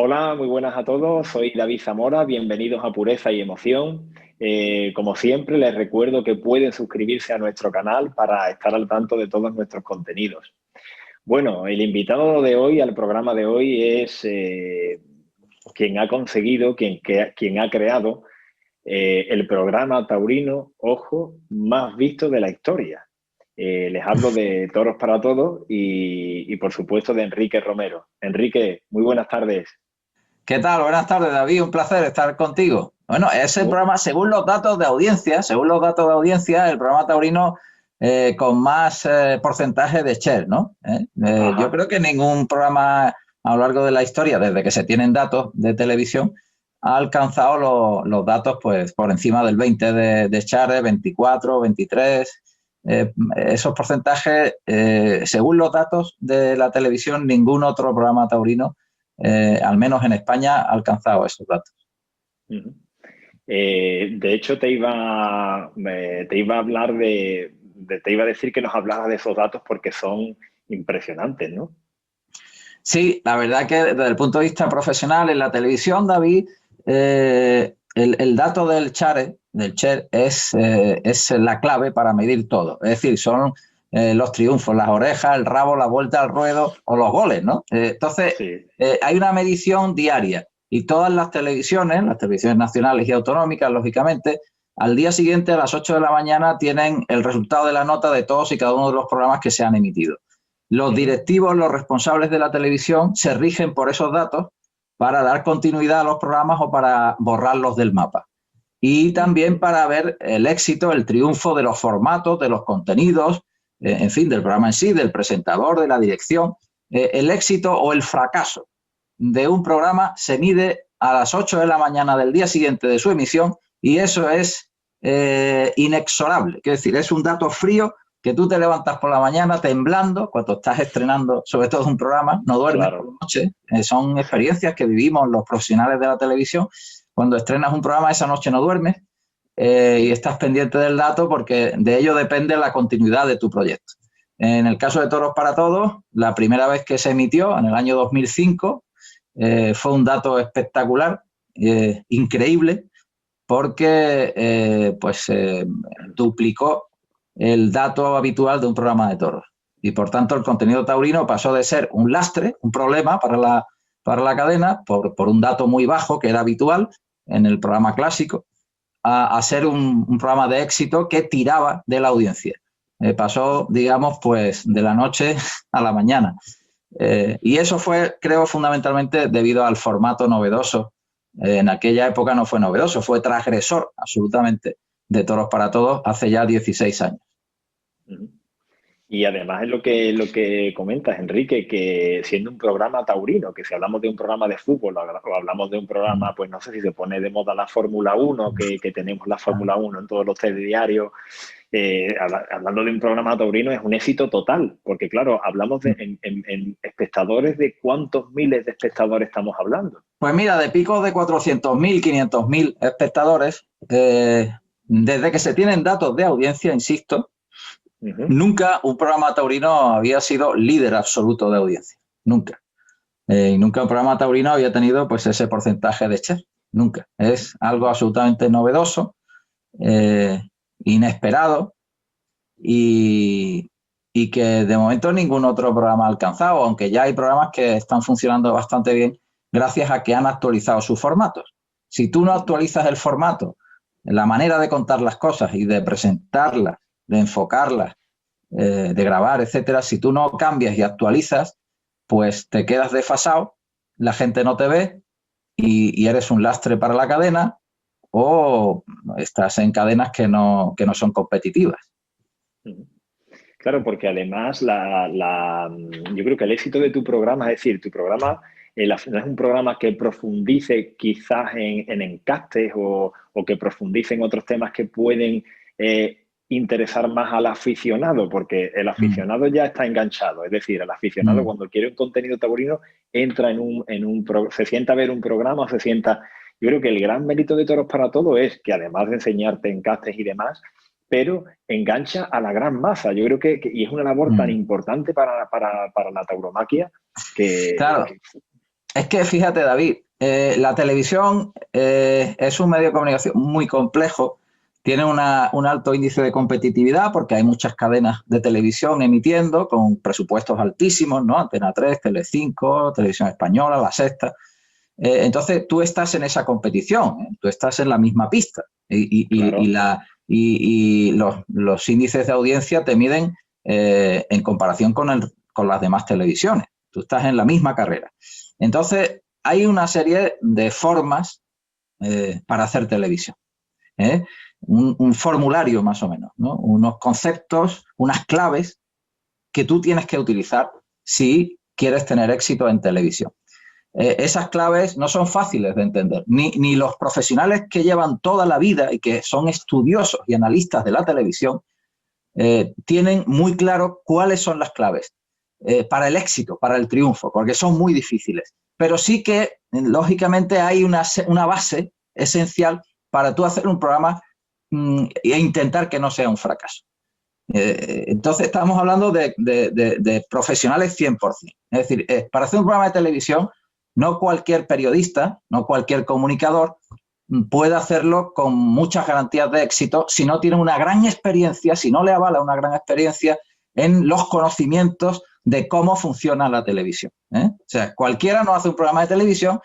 Hola, muy buenas a todos. Soy David Zamora. Bienvenidos a Pureza y Emoción. Como siempre, les recuerdo que pueden suscribirse a nuestro canal para estar al tanto de todos nuestros contenidos. Bueno, el invitado de hoy al programa de hoy es quien ha conseguido, quien ha creado el programa taurino, ojo, más visto de la historia. Les hablo de Toros para Todos y, por supuesto, de Enrique Romero. Enrique, muy buenas tardes. ¿Qué tal? Buenas tardes, David. Un placer estar contigo. Bueno, es el Bu- programa, según los datos de audiencia, el programa taurino con más porcentaje de share, ¿no? Yo Ajá. creo que ningún programa a lo largo de la historia, desde que se tienen datos de televisión, ha alcanzado los datos pues por encima del 20 de share, 24, 23. Esos porcentajes, según los datos de la televisión, ningún otro programa taurino al menos en España, ha alcanzado esos datos. Ujú. De hecho, te iba a hablar te iba a decir que nos hablaras de esos datos porque son impresionantes, ¿no? Sí, la verdad que desde el punto de vista profesional en la televisión, David, el dato del share es la clave para medir todo. Es decir, son los triunfos, las orejas, el rabo, la vuelta al ruedo o los goles, ¿no? Entonces, Sí. hay una medición diaria y todas las televisiones nacionales y autonómicas, lógicamente, al día siguiente a las 8 de la mañana tienen el resultado de la nota de todos y cada uno de los programas que se han emitido. Los Ujú. directivos, los responsables de la televisión se rigen por esos datos para dar continuidad a los programas o para borrarlos del mapa. Y también para ver el éxito, el triunfo de los formatos, de los contenidos, en fin, del programa en sí, del presentador, de la dirección. El éxito o el fracaso de un programa se mide a las 8 de la mañana del día siguiente de su emisión y eso es inexorable. Es decir, es un dato frío que tú te levantas por la mañana temblando cuando estás estrenando, sobre todo un programa, no duermes por Claro. la noche. Son experiencias que vivimos los profesionales de la televisión. Cuando estrenas un programa, esa noche no duermes y estás pendiente del dato porque de ello depende la continuidad de tu proyecto. En el caso de Toros para Todos, la primera vez que se emitió, en el año 2005, fue un dato espectacular, increíble, porque duplicó el dato habitual de un programa de toros. Y por tanto el contenido taurino pasó de ser un lastre, un problema para la cadena, por un dato muy bajo que era habitual en el programa clásico, a ser un programa de éxito que tiraba de la audiencia. Pasó, digamos, pues de la noche a la mañana. Y eso fue, creo, fundamentalmente debido al formato novedoso. En aquella época no fue novedoso, fue transgresor absolutamente de Toros para Todos hace ya 16 años. Ujú. Y además es lo que comentas, Enrique, que siendo un programa taurino, que si hablamos de un programa de fútbol o hablamos de un programa, pues no sé si se pone de moda la Fórmula 1, que tenemos la Fórmula 1 en todos los telediarios, hablando de un programa taurino es un éxito total, porque claro, hablamos en espectadores, de cuántos miles de espectadores estamos hablando. Pues mira, de picos de 400.000, 500.000 espectadores, desde que se tienen datos de audiencia, insisto, Ujú. nunca un programa taurino había sido líder absoluto de audiencia. Nunca. Y nunca un programa taurino había tenido pues ese porcentaje de share. Nunca. Es algo absolutamente novedoso, eh, inesperado y, y que de momento ningún otro programa ha alcanzado, aunque ya hay programas que están funcionando bastante bien gracias a que han actualizado sus formatos. Si tú no actualizas el formato, la manera de contar las cosas y de presentarlas, de enfocarlas, de grabar, etcétera, si tú no cambias y actualizas, pues te quedas desfasado, la gente no te ve y eres un lastre para la cadena o estás en cadenas que no son competitivas. Ujú. Claro, porque además yo creo que el éxito de tu programa, es decir, tu programa no es un programa que profundice quizás en encastes o que profundice en otros temas que pueden interesar más al aficionado, porque el Mm, aficionado ya está enganchado. Es decir, el aficionado mm. cuando quiere un contenido taurino entra se sienta a ver un programa, se sienta... Yo creo que el gran mérito de Toros para Todo es que además de enseñarte encastes y demás, pero engancha a la gran masa. Yo creo y es una labor tan Mm. importante para la tauromaquia que, Claro, que Es que fíjate, David, la televisión es un medio de comunicación muy complejo, tiene un alto índice de competitividad porque hay muchas cadenas de televisión emitiendo con presupuestos altísimos, ¿no? Antena 3, Telecinco, Televisión Española, La Sexta. Entonces tú estás en esa competición, tú estás en la misma pista Claro. y los índices de audiencia te miden en comparación con las demás televisiones. Tú estás en la misma carrera. Entonces hay una serie de formas para hacer televisión. Un formulario más o menos, ¿no? Unos conceptos, unas claves que tú tienes que utilizar si quieres tener éxito en televisión. Esas claves no son fáciles de entender, ni los profesionales que llevan toda la vida y que son estudiosos y analistas de la televisión tienen muy claro cuáles son las claves para el éxito, para el triunfo, porque son muy difíciles. Pero sí que, lógicamente, hay una base esencial para tú hacer un programa e intentar que no sea un fracaso. Entonces estamos hablando de profesionales 100%. Es decir, para hacer un programa de televisión, no cualquier periodista, no cualquier comunicador puede hacerlo con muchas garantías de éxito si no tiene una gran experiencia, si no le avala una gran experiencia en los conocimientos de cómo funciona la televisión. O sea, cualquiera no hace un programa de televisión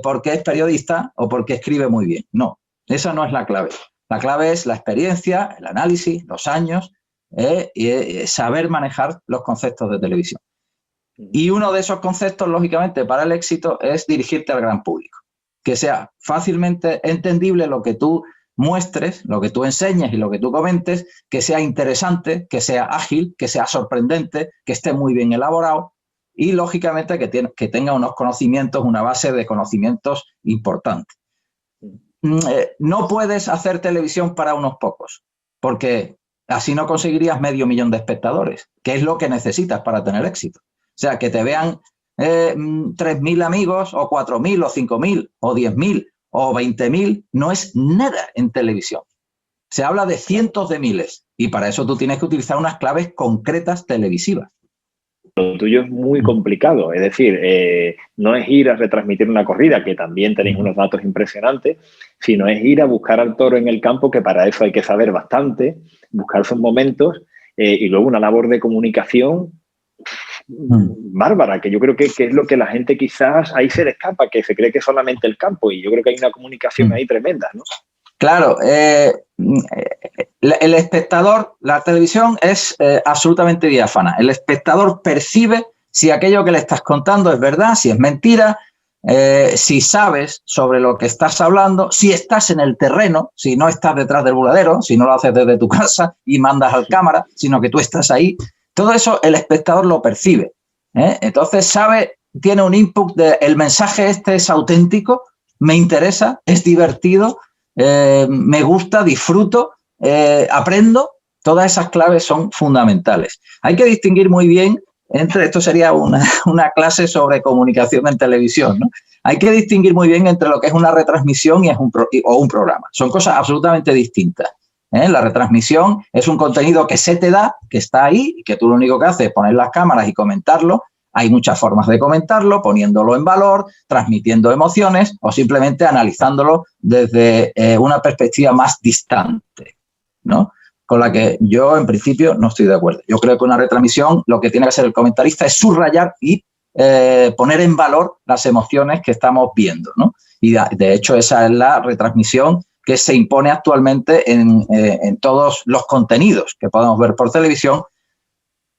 porque es periodista o porque escribe muy bien. No, esa no es la clave. La clave es la experiencia, el análisis, los años y saber manejar los conceptos de televisión. Y uno de esos conceptos, lógicamente, para el éxito es dirigirte al gran público. Que sea fácilmente entendible lo que tú muestres, lo que tú enseñes y lo que tú comentes, que sea interesante, que sea ágil, que sea sorprendente, que esté muy bien elaborado y, lógicamente, que tenga unos conocimientos, una base de conocimientos importante. No puedes hacer televisión para unos pocos, porque así no conseguirías 500.000 de espectadores, que es lo que necesitas para tener éxito. O sea, que te vean 3.000 amigos, o 4.000, o 5.000, o 10.000, o 20.000, no es nada en televisión. Se habla de cientos de miles y para eso tú tienes que utilizar unas claves concretas televisivas. Lo tuyo es muy complicado, es decir, no es ir a retransmitir una corrida, que también tenéis unos datos impresionantes, sino es ir a buscar al toro en el campo, que para eso hay que saber bastante, buscar sus momentos y luego una labor de comunicación bárbara, que yo creo que es lo que la gente quizás ahí se le escapa, que se cree que es solamente el campo, y yo creo que hay una comunicación ahí tremenda, ¿no? Claro, el espectador, la televisión es absolutamente diáfana. El espectador percibe si aquello que le estás contando es verdad, si es mentira, si sabes sobre lo que estás hablando, si estás en el terreno, si no estás detrás del buladero, si no lo haces desde tu casa y mandas al cámara, sino que tú estás ahí. Todo eso el espectador lo percibe. Entonces sabe, tiene un input de el mensaje este es auténtico, me interesa, es divertido, me gusta, disfruto, aprendo. Todas esas claves son fundamentales. Hay que distinguir muy bien entre, esto sería una clase sobre comunicación en televisión, ¿no? Hay que distinguir muy bien entre lo que es una retransmisión o un programa. Son cosas absolutamente distintas. La retransmisión es un contenido que se te da, que está ahí, y que tú lo único que haces es poner las cámaras y comentarlo. Hay muchas formas de comentarlo, poniéndolo en valor, transmitiendo emociones o simplemente analizándolo desde una perspectiva más distante, ¿no? Con la que yo, en principio, no estoy de acuerdo. Yo creo que una retransmisión, lo que tiene que hacer el comentarista es subrayar y poner en valor las emociones que estamos viendo, ¿no? Y de hecho, esa es la retransmisión que se impone actualmente en todos los contenidos que podemos ver por televisión,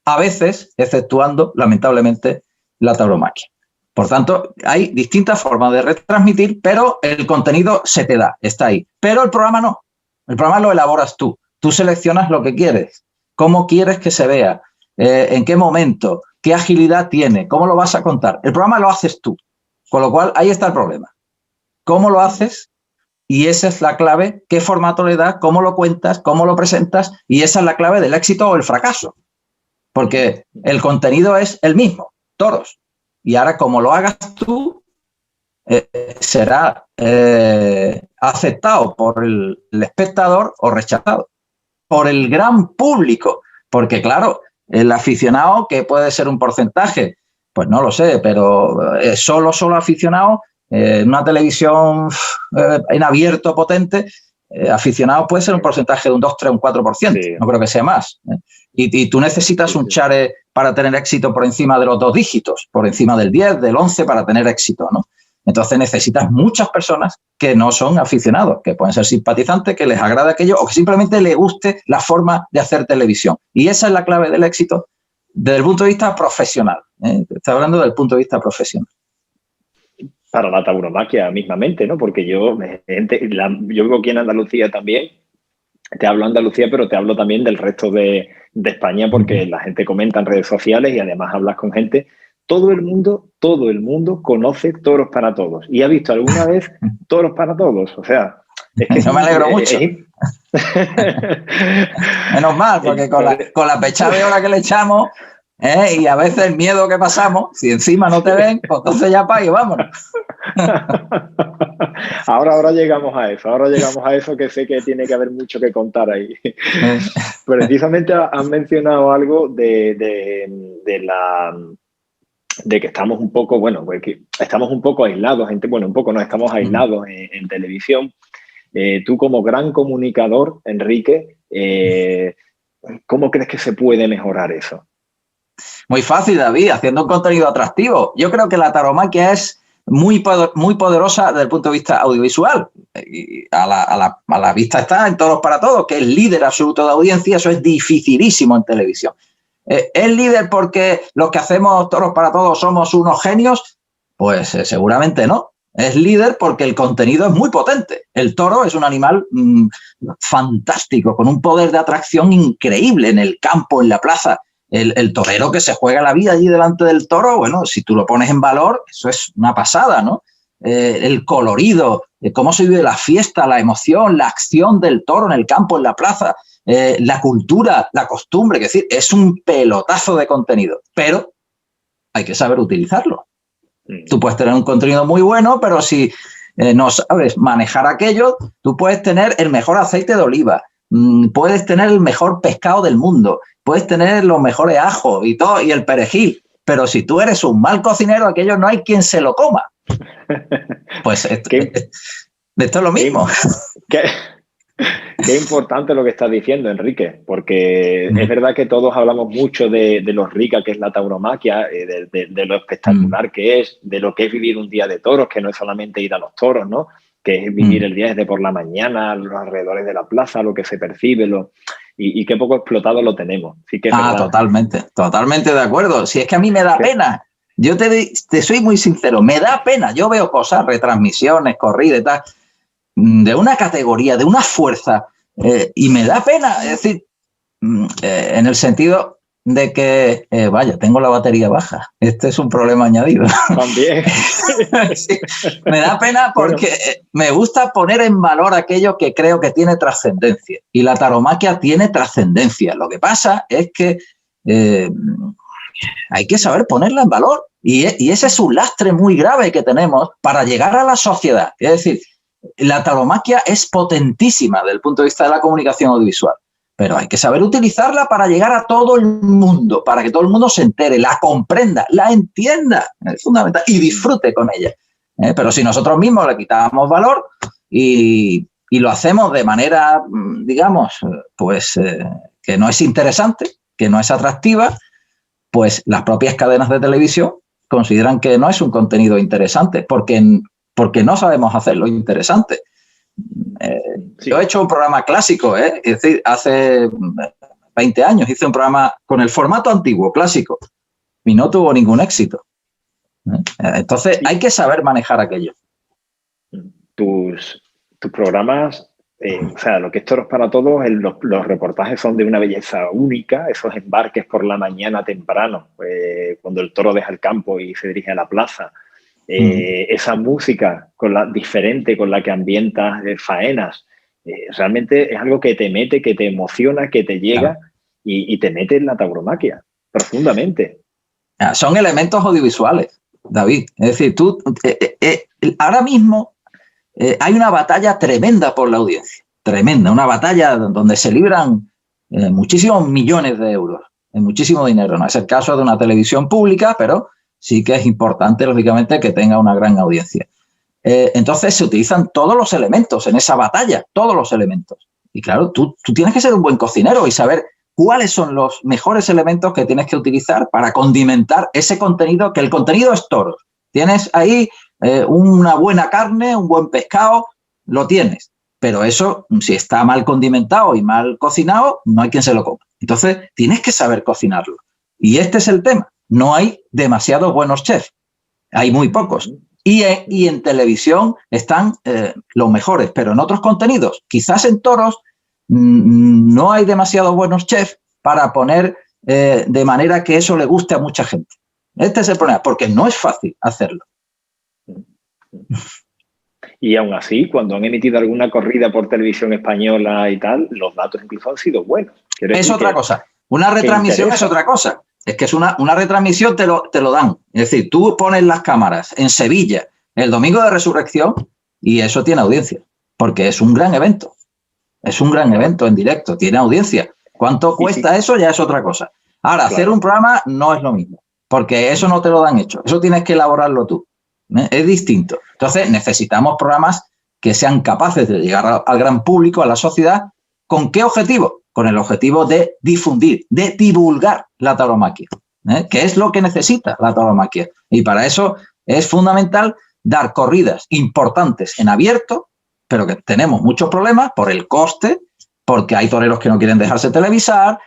a veces exceptuando, lamentablemente, la tauromaquia. Por tanto, hay distintas formas de retransmitir, pero el contenido se te da, está ahí. Pero el programa no. El programa lo elaboras tú. Tú seleccionas lo que quieres, cómo quieres que se vea, en qué momento, qué agilidad tiene, cómo lo vas a contar. El programa lo haces tú. Con lo cual, ahí está el problema. ¿Cómo lo haces? Y esa es la clave, qué formato le das, cómo lo cuentas, cómo lo presentas, y esa es la clave del éxito o el fracaso. Porque el contenido es el mismo, toros. Y ahora, como lo hagas tú, será aceptado por el espectador o rechazado por el gran público. Porque, claro, el aficionado, que puede ser un porcentaje Pues no lo sé, pero solo aficionados, una televisión en abierto potente, aficionados puede ser un porcentaje de un 2, 3, un 4%, sí. No creo que sea más. Y tú necesitas un share para tener éxito por encima de los 2 dígitos, por encima del 10, del 11 para tener éxito, ¿no? Entonces necesitas muchas personas que no son aficionados, que pueden ser simpatizantes, que les agrade aquello o que simplemente les guste la forma de hacer televisión. Y esa es la clave del éxito desde el punto de vista profesional. Estoy hablando del punto de vista profesional. Para la tauromaquia mismamente, ¿no? Porque yo vivo aquí en Andalucía también. Te hablo de Andalucía, pero te hablo también del resto de España porque la gente comenta en redes sociales y además hablas con gente. Todo el mundo conoce Toros para Todos y ha visto alguna vez Toros para Todos. O sea, es que me alegro mucho. Menos mal, porque con la pechada de hora que le echamos y a veces el miedo que pasamos, si encima no te ven, pues entonces ya pague, vámonos. Ahora llegamos a eso, que sé que tiene que haber mucho que contar ahí. Precisamente has mencionado algo de que estamos un poco, estamos un poco aislados, estamos aislados en televisión. Tú como gran comunicador, Enrique, ¿cómo crees que se puede mejorar eso? Muy fácil, David, haciendo un contenido atractivo. Yo creo que la tauromaquia es muy poderosa desde el punto de vista audiovisual. Y a la vista está en Toros para Todos, que es líder absoluto de audiencia. Eso es dificilísimo en televisión. ¿Es líder porque los que hacemos Toros para Todos somos unos genios? Pues seguramente no. Es líder porque el contenido es muy potente. El toro es un animal fantástico, con un poder de atracción increíble en el campo, en la plaza. El torero que se juega la vida allí delante del toro, bueno, si tú lo pones en valor, eso es una pasada, ¿no? El colorido, cómo se vive la fiesta, la emoción, la acción del toro en el campo, en la plaza, la cultura, la costumbre, es decir, es un pelotazo de contenido, pero hay que saber utilizarlo. Tú puedes tener un contenido muy bueno, pero si no sabes manejar aquello, tú puedes tener el mejor aceite de oliva, puedes tener el mejor pescado del mundo, puedes tener los mejores ajos y todo, y el perejil, pero si tú eres un mal cocinero, aquello no hay quien se lo coma. Pues esto es lo mismo. Qué importante lo que estás diciendo, Enrique, porque es verdad que todos hablamos mucho de lo rica que es la tauromaquia, de lo espectacular que es, de lo que es vivir un día de toros, que no es solamente ir a los toros, ¿no? Que es vivir el día desde por la mañana, los alrededores de la plaza, lo que se percibe, y qué poco explotado lo tenemos. Sí que totalmente de acuerdo. Si es que a mí me da pena. Yo te soy muy sincero, me da pena. Yo veo cosas, retransmisiones, corridas y tal, de una categoría, de una fuerza, y me da pena, es decir, en el sentido de que, tengo la batería baja, este es un problema añadido. También. Sí, me da pena porque me gusta poner en valor aquello que creo que tiene trascendencia, y la tauromaquia tiene trascendencia. Lo que pasa es que hay que saber ponerla en valor, y ese es un lastre muy grave que tenemos para llegar a la sociedad. Es decir, la tauromaquia es potentísima desde el punto de vista de la comunicación audiovisual, pero hay que saber utilizarla para llegar a todo el mundo, para que todo el mundo se entere, la comprenda, la entienda, es fundamental, y disfrute con ella. Pero si nosotros mismos le quitamos valor y lo hacemos de manera, digamos, que no es interesante, que no es atractiva, pues las propias cadenas de televisión consideran que no es un contenido interesante, porque no sabemos hacerlo interesante. Sí. Yo he hecho un programa clásico, es decir, hace 20 años hice un programa con el formato antiguo, clásico, y no tuvo ningún éxito. Entonces hay que saber manejar aquello. Tus programas, lo que es Toros para Todos, los reportajes son de una belleza única, esos embarques por la mañana temprano, cuando el toro deja el campo y se dirige a la plaza. Esa música diferente con la que ambientas faenas, realmente es algo que te mete, que te emociona, que te llega, y te mete en la tauromaquia profundamente. Son elementos audiovisuales, David. Es decir, ahora mismo hay una batalla tremenda por la audiencia, tremenda, una batalla donde se libran muchísimos millones de euros, muchísimo dinero. No es el caso de una televisión pública, pero sí que es importante, lógicamente, que tenga una gran audiencia. Entonces se utilizan todos los elementos en esa batalla, todos los elementos. Y claro, tú tienes que ser un buen cocinero y saber cuáles son los mejores elementos que tienes que utilizar para condimentar ese contenido, que el contenido es toros. Tienes ahí una buena carne, un buen pescado, lo tienes. Pero eso, si está mal condimentado y mal cocinado, no hay quien se lo coma. Entonces, tienes que saber cocinarlo. Y este es el tema. No hay demasiados buenos chefs. Hay muy pocos. Y en televisión están los mejores, pero en otros contenidos, quizás en toros, no hay demasiados buenos chefs para poner de manera que eso le guste a mucha gente. Este es el problema, porque no es fácil hacerlo. Y aún así, cuando han emitido alguna corrida por televisión española y tal, los datos incluso han sido buenos. Es otra cosa. Una retransmisión es otra cosa. Es que es una retransmisión, te lo dan. Es decir, tú pones las cámaras en Sevilla el domingo de Resurrección y eso tiene audiencia, porque es un gran evento. Es un gran evento en directo, tiene audiencia. ¿Cuánto cuesta eso? Ya es otra cosa. Ahora, hacer un programa no es lo mismo, porque eso no te lo dan hecho. Eso tienes que elaborarlo tú. Es distinto. Entonces, necesitamos programas que sean capaces de llegar al gran público, a la sociedad. ¿Con qué objetivo? Con el objetivo de difundir, de divulgar la tauromaquia, que es lo que necesita la tauromaquia. Y para eso es fundamental dar corridas importantes en abierto, pero que tenemos muchos problemas por el coste, porque hay toreros que no quieren dejarse televisar,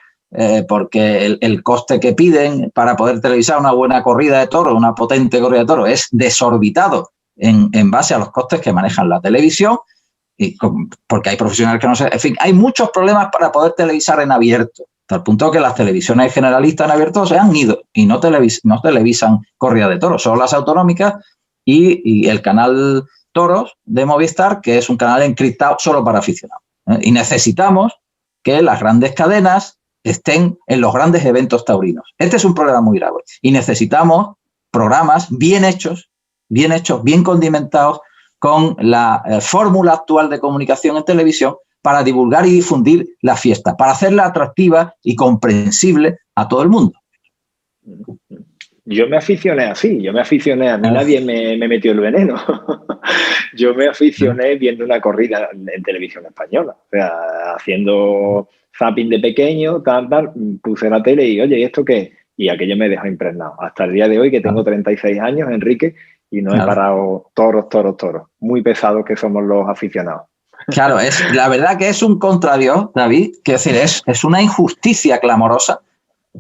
porque el coste que piden para poder televisar una buena corrida de toro, una potente corrida de toro, es desorbitado en base a los costes que manejan la televisión, y porque hay profesionales que no sé, en fin, hay muchos problemas para poder televisar en abierto, hasta el punto que las televisiones generalistas en abierto se han ido y no televisan corrida de toros, solo las autonómicas y el canal Toros de Movistar, que es un canal encriptado solo para aficionados. Y necesitamos que las grandes cadenas estén en los grandes eventos taurinos. Este es un problema muy grave y necesitamos programas bien hechos, bien condimentados, con la fórmula actual de comunicación en televisión para divulgar y difundir la fiesta, para hacerla atractiva y comprensible a todo el mundo. Yo me aficioné así, a mí nadie me metió el veneno. Yo me aficioné viendo una corrida en televisión española, o sea, haciendo zapping de pequeño, tal, puse la tele y, oye, ¿y esto qué? Y aquello me dejó impregnado. Hasta el día de hoy, que tengo 36 años, Enrique, y no he parado toros. Muy pesados que somos los aficionados. Claro, la verdad que es un contradios, David, que es una injusticia clamorosa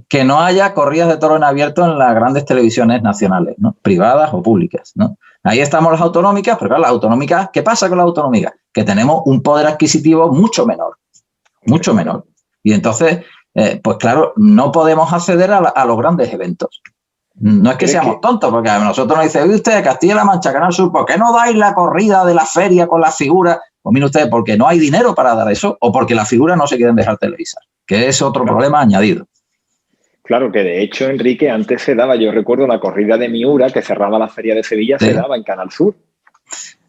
que no haya corridas de toro en abierto en las grandes televisiones nacionales, ¿no? Privadas o públicas, ¿no? Ahí estamos las autonómicas, pero claro, las autonómicas, ¿qué pasa con las autonómicas? Que tenemos un poder adquisitivo mucho menor. Y entonces, pues claro, no podemos acceder a los grandes eventos. No es que seamos tontos, porque a nosotros nos dice, usted, Castilla-La Mancha, Canal Sur, ¿por qué no dais la corrida de la feria con las figuras? Pues mire usted, porque no hay dinero para dar eso o porque las figuras no se quieren dejar televisar, que es otro problema añadido. Claro, que de hecho, Enrique, antes se daba, yo recuerdo la corrida de Miura, que cerraba la feria de Sevilla, se daba en Canal Sur.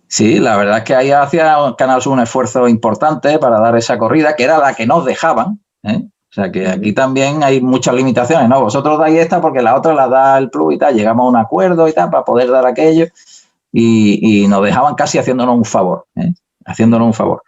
Sí, la verdad es que ahí hacía Canal Sur un esfuerzo importante para dar esa corrida, que era la que nos dejaban, ¿eh? O sea que aquí también hay muchas limitaciones, ¿no? Vosotros dais esta porque la otra la da el Plus y tal, llegamos a un acuerdo y tal para poder dar aquello y nos dejaban casi haciéndonos un favor, ¿eh? Haciéndonos un favor.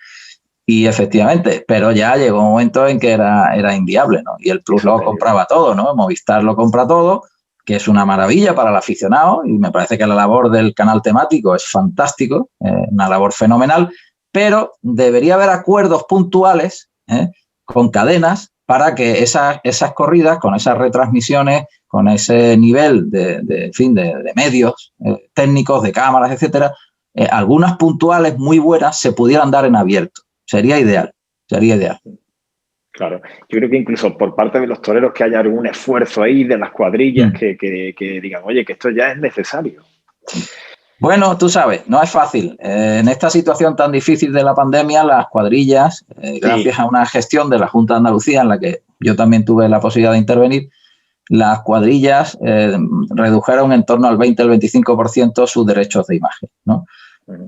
Y efectivamente, pero ya llegó un momento en que era inviable, ¿no? Y el Plus lo compraba todo, ¿no? Movistar lo compra todo, que es una maravilla para el aficionado y me parece que la labor del canal temático es fantástico, una labor fenomenal, pero debería haber acuerdos puntuales con cadenas para que esas corridas, con esas retransmisiones, con ese nivel de medios técnicos, de cámaras, etcétera, algunas puntuales muy buenas se pudieran dar en abierto. Sería ideal. Claro, yo creo que incluso por parte de los toreros que haya algún esfuerzo ahí de las cuadrillas que digan, oye, que esto ya es necesario. Bueno, tú sabes, no es fácil. En esta situación tan difícil de la pandemia, las cuadrillas, gracias a una gestión de la Junta de Andalucía, en la que yo también tuve la posibilidad de intervenir, las cuadrillas redujeron en torno al 20 al 25% sus derechos de imagen, ¿no?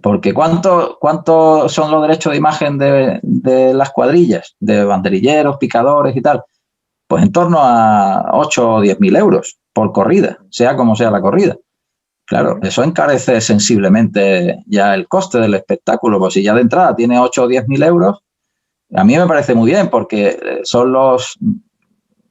Porque ¿cuánto son los derechos de imagen de las cuadrillas, de banderilleros, picadores y tal? Pues en torno a 8 o 10.000 euros. por corrida, sea como sea la corrida. Claro, eso encarece sensiblemente ya el coste del espectáculo, pues si ya de entrada tiene 8 o 10 mil euros, a mí me parece muy bien porque son los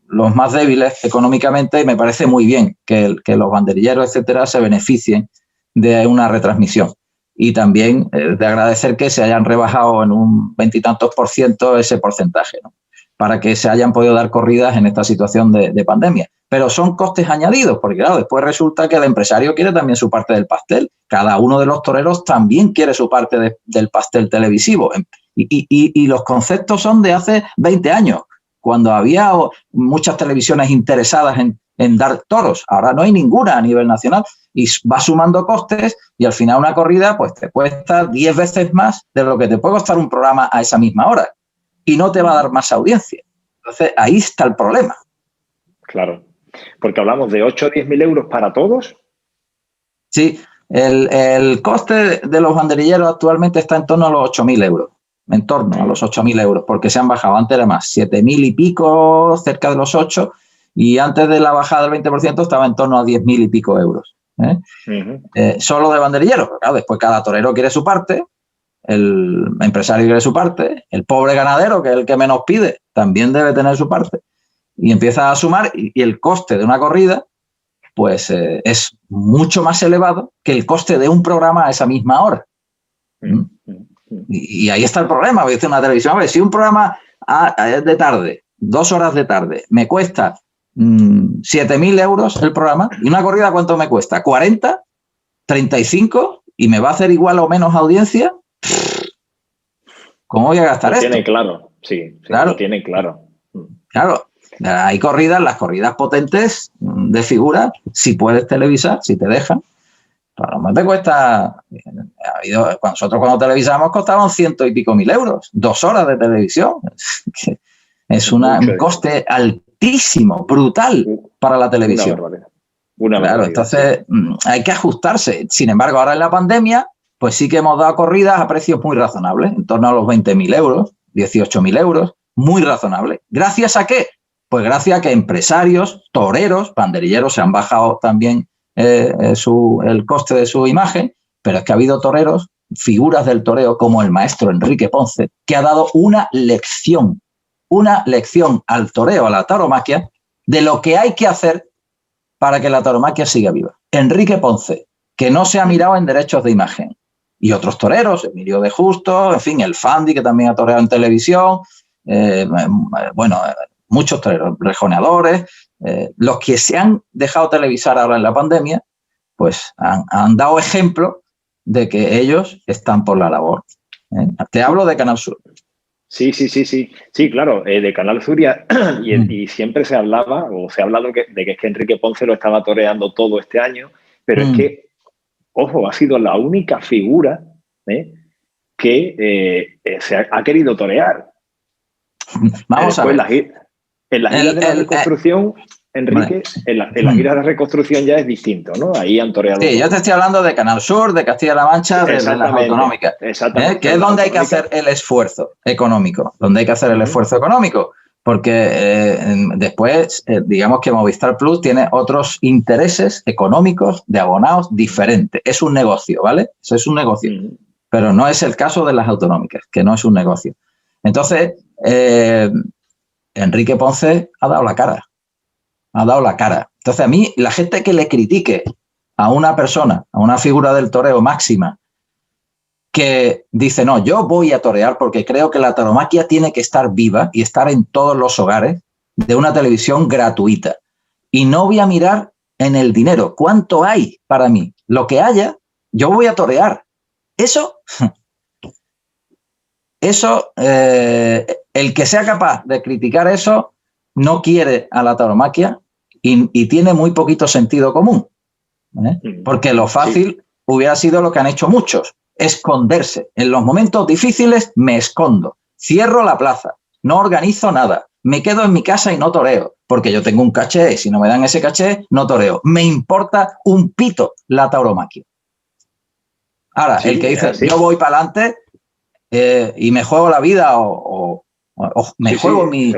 más débiles económicamente y me parece muy bien que los banderilleros, etcétera, se beneficien de una retransmisión. Y también de agradecer que se hayan rebajado en un 20 y tantos % ese porcentaje, ¿no? Para que se hayan podido dar corridas en esta situación de pandemia. Pero son costes añadidos, porque claro, después resulta que el empresario quiere también su parte del pastel. Cada uno de los toreros también quiere su parte del pastel televisivo. Y los conceptos son de hace 20 años, cuando había muchas televisiones interesadas en dar toros. Ahora no hay ninguna a nivel nacional y va sumando costes y al final una corrida pues te cuesta 10 veces más de lo que te puede costar un programa a esa misma hora y no te va a dar más audiencia. Entonces ahí está el problema. Claro, porque hablamos de 8 o 10 mil euros para todos. Sí, el coste de los banderilleros actualmente está en torno a los 8.000 euros. En torno a los 8.000 euros, porque se han bajado. Antes era más, 7.000 y pico, cerca de los 8, y antes de la bajada del 20% estaba en torno a 10.000 y pico euros. Solo de banderilleros. Claro, después cada torero quiere su parte, el empresario quiere su parte, el pobre ganadero, que es el que menos pide, también debe tener su parte. Y empieza a sumar, y el coste de una corrida pues es mucho más elevado que el coste de un programa a esa misma hora. Y ahí está el problema. Voy a decir una televisión, a ver, si un programa de tarde, 2 horas de tarde, me cuesta 7.000 euros el programa, y una corrida, ¿cuánto me cuesta? 40, 35, y me va a hacer igual o menos audiencia. ¿Cómo voy a gastar esto? Lo tiene claro, sí, claro. Lo tiene claro. Claro, hay corridas, las corridas potentes de figura, si puedes televisar, si te dejan. Pero no te cuesta. Nosotros cuando televisamos costaban 100 y pico mil euros, 2 horas de televisión. Es un coste altísimo, brutal para la televisión. Una claro, entonces hay que ajustarse. Sin embargo, ahora en la pandemia, pues sí que hemos dado corridas a precios muy razonables, en torno a los 20.000 euros, 18.000 euros, muy razonable. ¿Gracias a qué? Pues gracias a que empresarios, toreros, banderilleros se han bajado también el coste de su imagen, pero es que ha habido toreros, figuras del toreo como el maestro Enrique Ponce, que ha dado una lección al toreo, a la tauromaquia, de lo que hay que hacer para que la tauromaquia siga viva. Enrique Ponce, que no se ha mirado en derechos de imagen. Y otros toreros, Emilio de Justo, en fin, el Fandi, que también ha toreado en televisión, muchos toreros, rejoneadores, los que se han dejado televisar ahora en la pandemia, pues han dado ejemplo de que ellos están por la labor. Te hablo de Canal Sur. Sí, claro, de Canal Sur y siempre se hablaba, o se ha hablado de que es que Enrique Ponce lo estaba toreando todo este año, pero es que, ojo, ha sido la única figura que se ha querido torear. Vamos a ver. En la gira de la reconstrucción, Enrique, en la gira de la reconstrucción ya es distinto, ¿no? Ahí han toreado. Sí, yo te estoy hablando de Canal Sur, de Castilla-La Mancha, de las autonómicas. Exactamente. Que es donde hay que hacer el esfuerzo económico. Porque después, digamos que Movistar Plus tiene otros intereses económicos de abonados diferentes. Es un negocio, ¿vale? Eso es un negocio. Pero no es el caso de las autonómicas, que no es un negocio. Entonces, Enrique Ponce ha dado la cara. Entonces, a mí, la gente que le critique a una persona, a una figura del toreo máxima, que dice, no, yo voy a torear porque creo que la tauromaquia tiene que estar viva y estar en todos los hogares de una televisión gratuita. Y no voy a mirar en el dinero. ¿Cuánto hay para mí? Lo que haya, yo voy a torear. Eso, el que sea capaz de criticar eso no quiere a la tauromaquia y tiene muy poquito sentido común. Porque lo fácil hubiera sido lo que han hecho muchos, esconderse. En los momentos difíciles me escondo, cierro la plaza, no organizo nada, me quedo en mi casa y no toreo, porque yo tengo un caché y si no me dan ese caché, no toreo. Me importa un pito la tauromaquia. Ahora, el que dice, yo voy para adelante y me juego la vida o me juego mi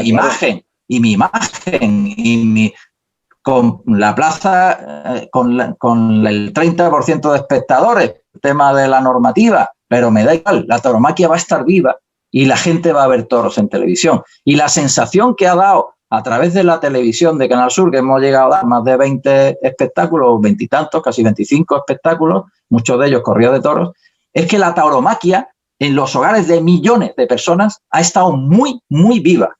imagen y mi con la plaza, con el 30% de espectadores, el tema de la normativa, pero me da igual, la tauromaquia va a estar viva y la gente va a ver toros en televisión. Y la sensación que ha dado a través de la televisión de Canal Sur, que hemos llegado a dar más de 20 espectáculos, 20 y tantos, casi 25 espectáculos, muchos de ellos corridas de toros, es que la tauromaquia en los hogares de millones de personas ha estado muy, muy viva.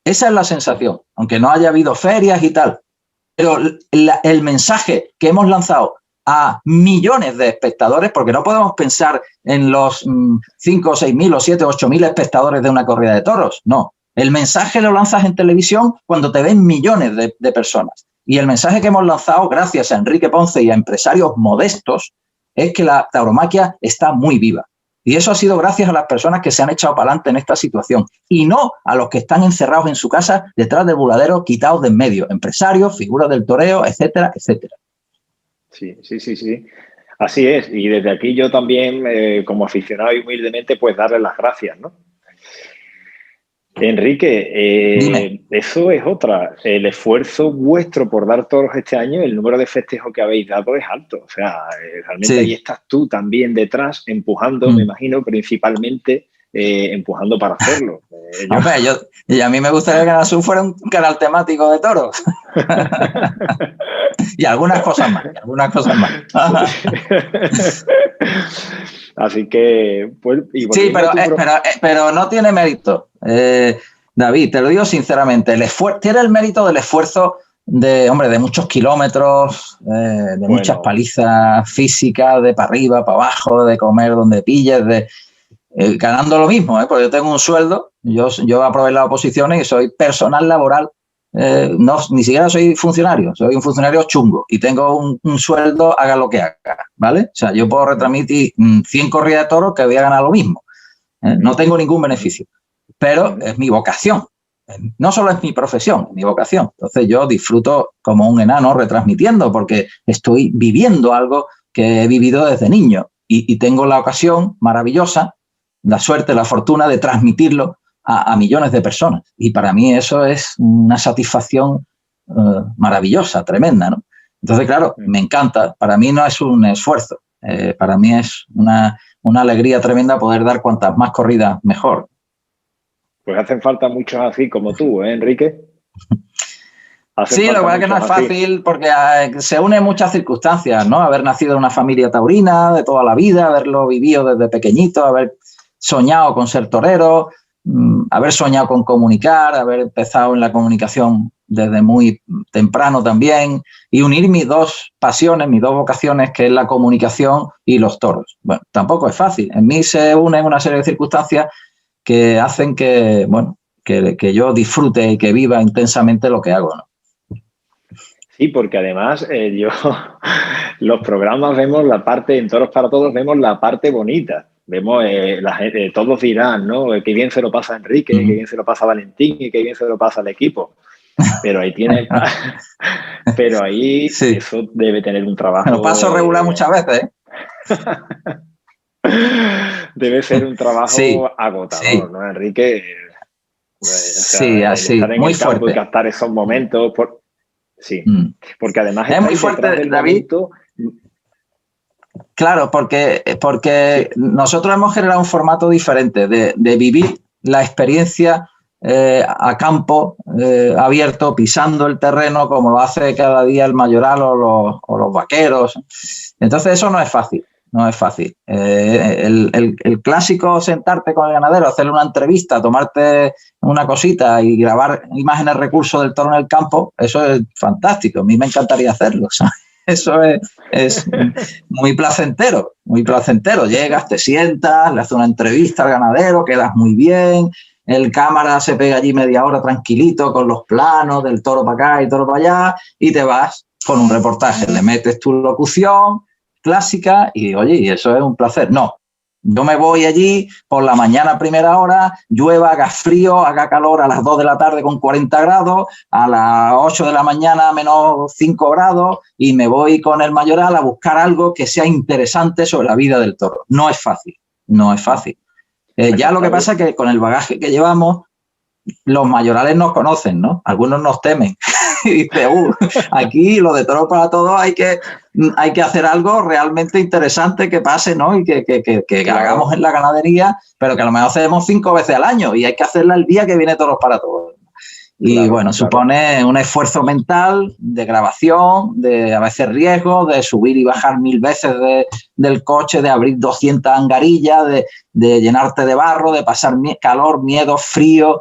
Esa es la sensación, aunque no haya habido ferias y tal. Pero el mensaje que hemos lanzado a millones de espectadores, porque no podemos pensar en los 5 o 6 mil o 7 o 8 mil espectadores de una corrida de toros, no. El mensaje lo lanzas en televisión cuando te ven millones de personas. Y el mensaje que hemos lanzado, gracias a Enrique Ponce y a empresarios modestos, es que la tauromaquia está muy viva. Y eso ha sido gracias a las personas que se han echado para adelante en esta situación. Y no a los que están encerrados en su casa detrás del buladero, quitados de en medio. Empresarios, figuras del toreo, etcétera, etcétera. Sí. Así es. Y desde aquí yo también, como aficionado y humildemente, pues darle las gracias, ¿no? Enrique, eso es otra. El esfuerzo vuestro por dar toros este año, el número de festejos que habéis dado es alto. O sea, realmente ahí estás tú también detrás, empujando, me imagino, principalmente empujando para hacerlo. Y a mí me gustaría que Canal Sur fuera un canal temático de toros. Y algunas cosas más. Así que, pues... Sí, pero no tiene mérito. David, te lo digo sinceramente, tiene el mérito del esfuerzo de muchos kilómetros, muchas palizas físicas, de para arriba, para abajo, de comer donde pilles, ganando lo mismo, porque yo tengo un sueldo, yo aprobé las oposiciones y soy personal laboral. Ni siquiera soy funcionario, soy un funcionario chungo y tengo un sueldo, haga lo que haga, ¿vale? O sea, yo puedo retransmitir 100 corridas de toros que voy a ganar lo mismo. No tengo ningún beneficio, pero es mi vocación. No solo es mi profesión, es mi vocación. Entonces yo disfruto como un enano retransmitiendo porque estoy viviendo algo que he vivido desde niño y tengo la ocasión maravillosa, la suerte, la fortuna de transmitirlo a millones de personas. Y para mí eso es una satisfacción maravillosa, tremenda, ¿no? Entonces, claro, me encanta. Para mí no es un esfuerzo. Para mí es una alegría tremenda poder dar cuantas más corridas mejor. Pues hacen falta muchos así como tú, ¿eh, Enrique? Sí, lo que pasa es que no es fácil porque se unen muchas circunstancias, ¿no? Haber nacido en una familia taurina de toda la vida, haberlo vivido desde pequeñito, haber soñado con ser torero, haber soñado con comunicar, haber empezado en la comunicación desde muy temprano también y unir mis dos pasiones, mis dos vocaciones, que es la comunicación y los toros. Bueno, tampoco es fácil. En mí se unen una serie de circunstancias que hacen que yo disfrute y que viva intensamente lo que hago, ¿no? Sí, porque además los programas vemos la parte, en Toros para Todos vemos la parte bonita. Vemos, la gente, todos dirán, ¿no? Qué bien se lo pasa a Enrique, qué bien se lo pasa a Valentín y qué bien se lo pasa al equipo. Pero ahí pero ahí sí. Eso debe tener un trabajo. Lo paso regular muchas veces, ¿eh? Debe ser un trabajo agotador, ¿no, Enrique? Sí, así, estar en muy el campo fuerte. Y captar esos momentos. Porque además es muy fuerte, David. Momento. Claro, porque nosotros hemos generado un formato diferente de vivir la experiencia a campo abierto, pisando el terreno, como lo hace cada día el mayoral o los vaqueros. Entonces eso no es fácil. No es fácil. El clásico sentarte con el ganadero, hacerle una entrevista, tomarte una cosita y grabar imágenes recursos del toro en el campo, eso es fantástico. A mí me encantaría hacerlo, ¿sabes? Eso es muy placentero, muy placentero. Llegas, te sientas, le haces una entrevista al ganadero, quedas muy bien, el cámara se pega allí media hora tranquilito con los planos del toro para acá y toro para allá y te vas con un reportaje. Le metes tu locución clásica y, oye, y eso es un placer. No, yo me voy allí por la mañana a primera hora, llueva, haga frío, haga calor a las 2 de la tarde con 40 grados, a las 8 de la mañana menos 5 grados y me voy con el mayoral a buscar algo que sea interesante sobre la vida del toro. No es fácil, no es fácil. Ya lo que pasa es que con el bagaje que llevamos, los mayorales nos conocen, ¿no? Algunos nos temen. y dice, aquí lo de Toros para Todos hay que hacer algo realmente interesante que pase, ¿no? Y que Claro. hagamos en la ganadería, pero que a lo mejor hacemos 5 veces al año y hay que hacerla el día que viene Toros para Todos. Y Claro, bueno, claro. supone un esfuerzo mental de grabación, de a veces riesgo, de subir y bajar 1000 veces del coche, de abrir 200 angarillas, de llenarte de barro, de pasar calor, miedo, frío.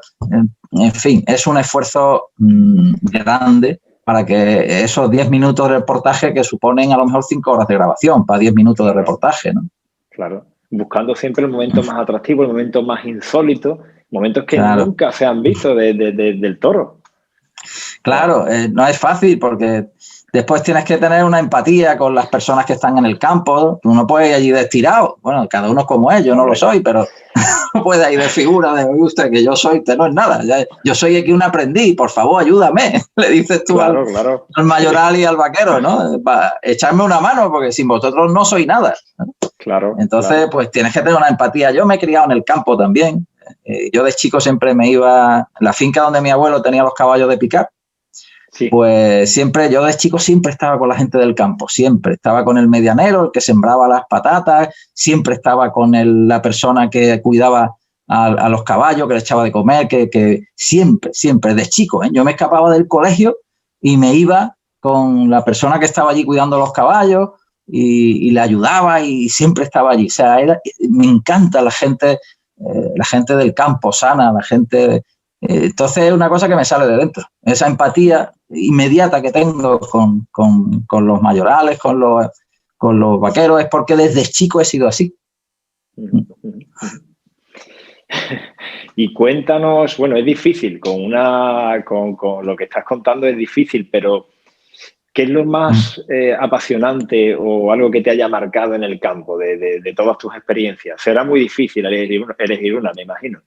En fin, es un esfuerzo grande para que esos 10 minutos de reportaje que suponen a lo mejor 5 horas de grabación para 10 minutos de reportaje, ¿no? Claro, buscando siempre el momento más atractivo, el momento más insólito, momentos que Claro. nunca se han visto del toro. Claro, no es fácil porque después tienes que tener una empatía con las personas que están en el campo. Tú no puedes ir allí de estirado. Bueno, cada uno es como es, yo no lo soy, pero no puedes ir de figura de usted que yo soy, usted no es nada. Yo soy aquí un aprendiz, por favor, ayúdame. Le dices tú Claro. al mayoral y al vaquero, ¿no? Para echarme una mano, porque sin vosotros no soy nada, ¿no? Claro. Entonces, pues tienes que tener una empatía. Yo me he criado en el campo también. Yo de chico siempre me iba a la finca donde mi abuelo tenía los caballos de picar. Sí. Pues yo de chico siempre estaba con la gente del campo, siempre estaba con el medianero, el que sembraba las patatas, siempre estaba con la persona que cuidaba a los caballos, que le echaba de comer, que siempre, de chico, ¿eh? Yo me escapaba del colegio y me iba con la persona que estaba allí cuidando los caballos y le ayudaba y siempre estaba allí. O sea, me encanta la gente del campo sana, la gente... Entonces es una cosa que me sale de dentro, esa empatía inmediata que tengo con los mayorales, con los vaqueros, es porque desde chico he sido así. Y cuéntanos, bueno, es difícil, con lo que estás contando es difícil, pero ¿qué es lo más apasionante o algo que te haya marcado en el campo de todas tus experiencias? Será muy difícil elegir una, me imagino.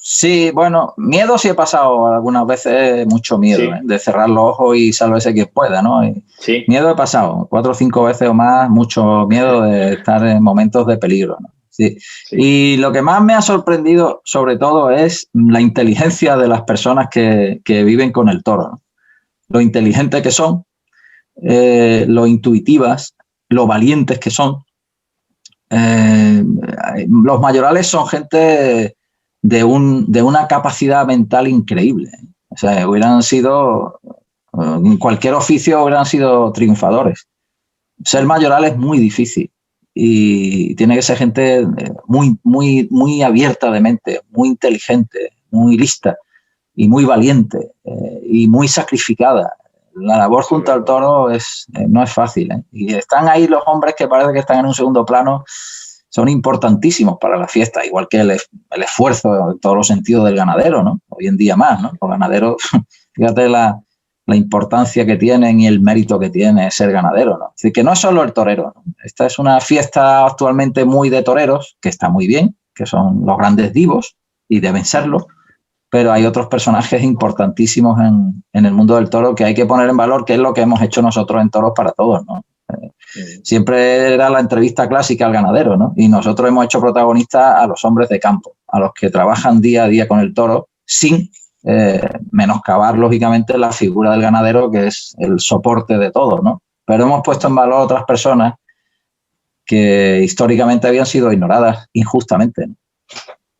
Sí, bueno, miedo sí he pasado algunas veces, mucho miedo, Sí. de cerrar los ojos y sálvese quien pueda, ¿no? Sí. Miedo he pasado 4 o 5 veces o más, mucho miedo de estar en momentos de peligro, ¿no? Sí. Y lo que más me ha sorprendido, sobre todo, es la inteligencia de las personas que viven con el toro, ¿no? Lo inteligentes que son, lo intuitivas, lo valientes que son. Los mayorales son gente de una capacidad mental increíble. O sea, hubieran sido, en cualquier oficio hubieran sido triunfadores. Ser mayoral es muy difícil y tiene que ser gente muy abierta de mente, muy inteligente, muy lista y muy valiente y muy sacrificada. La labor junto al toro no es fácil, ¿eh? Y están ahí los hombres que parece que están en un segundo plano, son importantísimos para la fiesta, igual que el esfuerzo en todos los sentidos del ganadero, ¿no? Hoy en día más, ¿no? Los ganaderos, fíjate la importancia que tienen y el mérito que tiene ser ganadero, ¿no? Es decir, que no es solo el torero, ¿no? Esta es una fiesta actualmente muy de toreros, que está muy bien, que son los grandes divos y deben serlo, pero hay otros personajes importantísimos en el mundo del toro que hay que poner en valor, que es lo que hemos hecho nosotros en Toros para Todos, ¿no? Siempre era la entrevista clásica al ganadero, ¿no? Y nosotros hemos hecho protagonistas a los hombres de campo, a los que trabajan día a día con el toro, sin menoscabar, lógicamente, la figura del ganadero, que es el soporte de todo, ¿no? Pero hemos puesto en valor a otras personas que históricamente habían sido ignoradas injustamente, ¿no?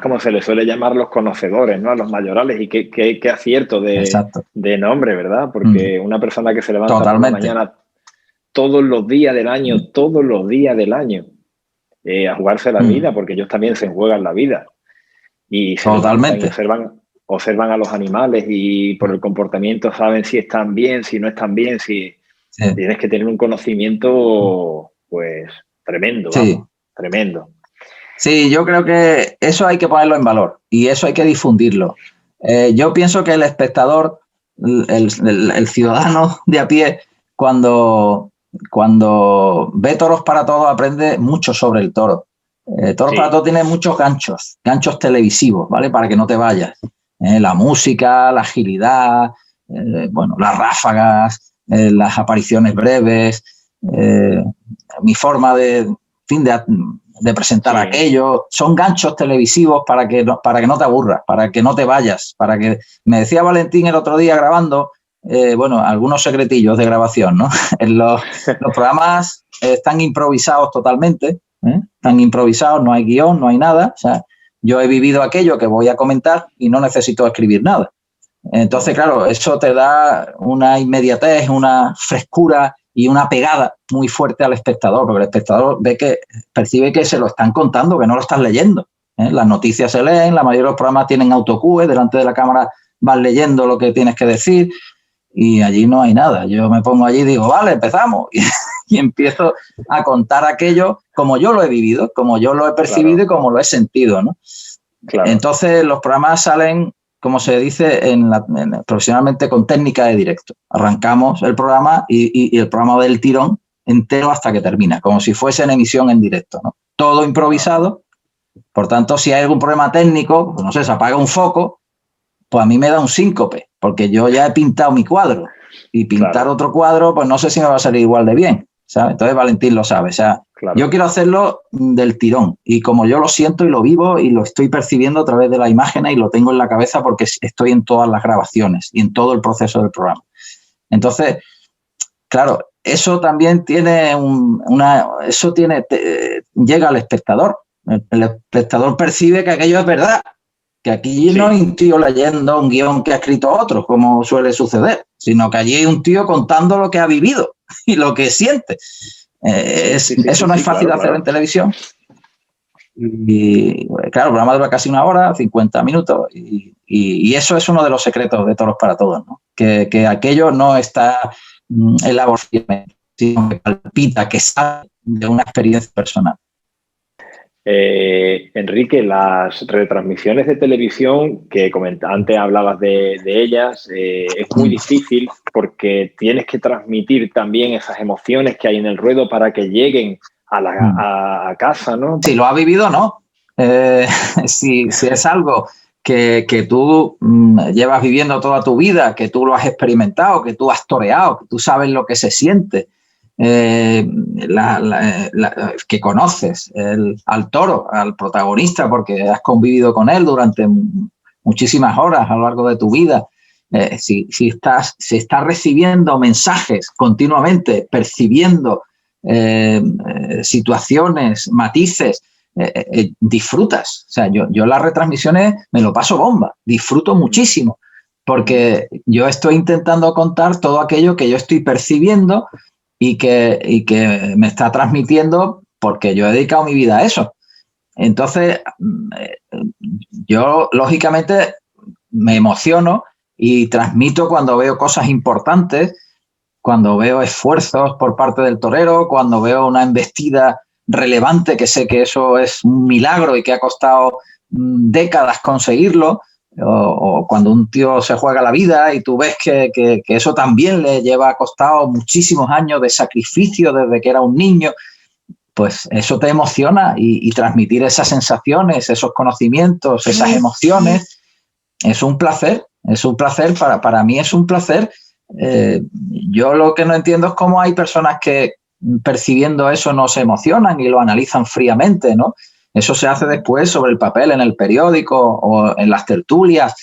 Como se le suele llamar los conocedores, ¿no? A los mayorales, y qué acierto de nombre, ¿verdad? Porque una persona que se levanta por la mañana todos los días del año, a jugarse la vida, porque ellos también se juegan la vida. Y se levantan y observan a los animales y por el comportamiento saben si están bien, si no están bien, tienes que tener un conocimiento, pues, tremendo, vamos, tremendo. Sí, yo creo que eso hay que ponerlo en valor y eso hay que difundirlo. Yo pienso que el espectador, el ciudadano de a pie, cuando ve Toros para Todos, aprende mucho sobre el toro. Toros para Todos tiene muchos ganchos televisivos, ¿vale? Para que no te vayas. La música, la agilidad, bueno, las ráfagas, las apariciones breves, mi forma de de presentar Sí. aquello. Son ganchos televisivos para que no te aburras, para que no te vayas, para que... Me decía Valentín el otro día grabando, algunos secretillos de grabación, ¿no? Los programas están improvisados totalmente, están improvisados, no hay guión, no hay nada. O sea, yo he vivido aquello que voy a comentar y no necesito escribir nada. Entonces, claro, eso te da una inmediatez, una frescura y una pegada muy fuerte al espectador, porque el espectador percibe que se lo están contando, que no lo estás leyendo. Las noticias se leen, la mayoría de los programas tienen autocue, delante de la cámara vas leyendo lo que tienes que decir y allí no hay nada. Yo me pongo allí y digo, vale, empezamos. Y empiezo a contar aquello como yo lo he vivido, como yo lo he percibido, claro, y como lo he sentido, ¿no? Claro. Entonces, los programas salen, como se dice profesionalmente, con técnica de directo. Arrancamos el programa y el programa del tirón entero hasta que termina, como si fuese en emisión en directo, ¿no? Todo improvisado. Por tanto, si hay algún problema técnico, pues no sé, se apaga un foco, pues a mí me da un síncope, porque yo ya he pintado mi cuadro. Y pintar, claro, otro cuadro, pues no sé si me va a salir igual de bien, ¿sabes? Entonces Valentín lo sabe. O sea, claro, yo quiero hacerlo del tirón. Y como yo lo siento y lo vivo y lo estoy percibiendo a través de la imagen y lo tengo en la cabeza porque estoy en todas las grabaciones y en todo el proceso del programa. Entonces, claro, eso también tiene llega al espectador. El espectador percibe que aquello es verdad. Que aquí sí, no hay un tío leyendo un guión que ha escrito otro, como suele suceder, sino que allí hay un tío contando lo que ha vivido y lo que siente. Eso no es fácil de hacer en televisión. Y claro, el programa dura casi una hora, 50 minutos, y eso es uno de los secretos de Toros para Todos, ¿no? Que aquello no está elaborado, sino que palpita, que sale de una experiencia personal. Enrique, las retransmisiones de televisión que antes hablabas de ellas, es muy difícil porque tienes que transmitir también esas emociones que hay en el ruedo para que lleguen a casa, ¿no? Si lo has vivido, no. Si es algo que tú llevas viviendo toda tu vida, que tú lo has experimentado, que tú has toreado, que tú sabes lo que se siente, que conoces al toro, al protagonista, porque has convivido con él durante muchísimas horas a lo largo de tu vida. Si estás recibiendo mensajes continuamente, percibiendo situaciones, matices, disfrutas. O sea, yo las retransmisiones me lo paso bomba, disfruto muchísimo, porque yo estoy intentando contar todo aquello que yo estoy percibiendo y que me está transmitiendo porque yo he dedicado mi vida a eso. Entonces, yo lógicamente me emociono y transmito cuando veo cosas importantes, cuando veo esfuerzos por parte del torero, cuando veo una embestida relevante, que sé que eso es un milagro y que ha costado décadas conseguirlo, o cuando un tío se juega la vida y tú ves que eso también le lleva costado muchísimos años de sacrificio desde que era un niño, pues eso te emociona y transmitir esas sensaciones, esos conocimientos, esas emociones, es un placer para mí es un placer. Yo lo que no entiendo es cómo hay personas que percibiendo eso no se emocionan y lo analizan fríamente, ¿no? Eso se hace después sobre el papel, en el periódico o en las tertulias,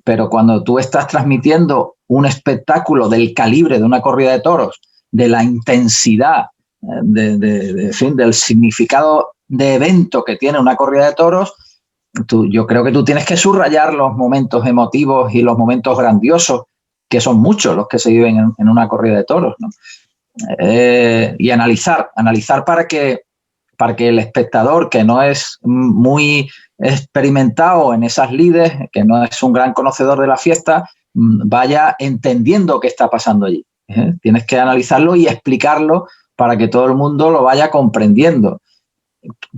pero cuando tú estás transmitiendo un espectáculo del calibre de una corrida de toros, de la intensidad, del significado de evento que tiene una corrida de toros, yo creo que tú tienes que subrayar los momentos emotivos y los momentos grandiosos, que son muchos los que se viven en una corrida de toros, ¿no? Y analizar para que el espectador, que no es muy experimentado en esas lides, que no es un gran conocedor de la fiesta, vaya entendiendo qué está pasando allí. Tienes que analizarlo y explicarlo para que todo el mundo lo vaya comprendiendo.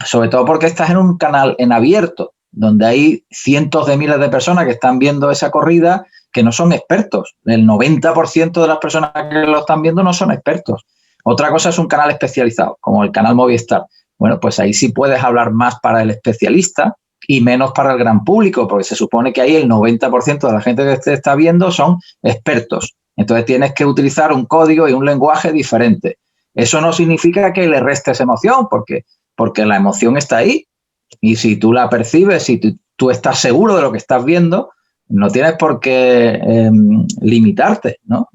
Sobre todo porque estás en un canal en abierto, donde hay cientos de miles de personas que están viendo esa corrida, que no son expertos. El 90% de las personas que lo están viendo no son expertos. Otra cosa es un canal especializado, como el canal Movistar. Bueno, pues ahí sí puedes hablar más para el especialista y menos para el gran público, porque se supone que ahí el 90% de la gente que te está viendo son expertos. Entonces tienes que utilizar un código y un lenguaje diferente. Eso no significa que le restes emoción, porque porque la emoción está ahí. Y si tú la percibes, si tú estás seguro de lo que estás viendo, no tienes por qué limitarte, ¿no?